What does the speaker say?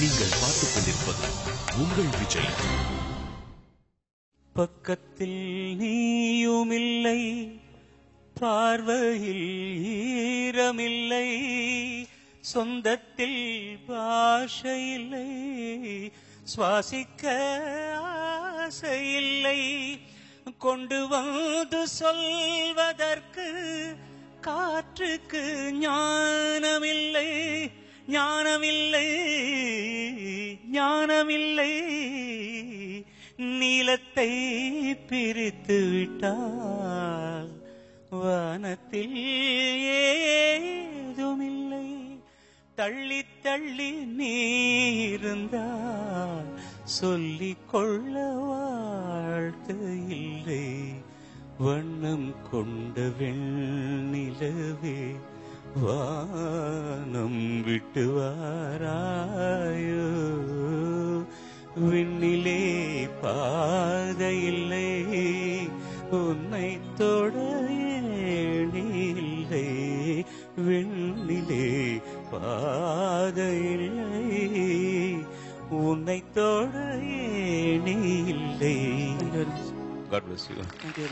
நீங்கள் பார்த்துக் கொண்டிருப்பது உங்கள் விஜய். பக்கத்தில் நீயுமில்லை, பார்வையில் ஈரமில்லை, சொந்தத்தில் பாஷையில்லை, சுவாசிக்க ஆசையில்லை, கொண்டு வந்து சொல்வதற்கு காற்றுக்கு ஞானமில்லை, ஞானமில்லை, ஞானமில்லை. நீலத்தை பிரித்து விட்டால் வானத்தில் ஏதுமில்லை. தள்ளி தள்ளி நீ இருந்தால் சொல்லிக் கொள்ள வாழ்க்கை இல்லை. வண்ணம் கொண்ட வெண்ணிலவே வானம் விட்டு வாராயோ. விண்ணிலே பாதையில்லை, உன்னை தொட ஏணியில்லை. விண்ணிலே பாதையில்லை, உன்னை தொட ஏணியில்லை. God bless you. Thank you.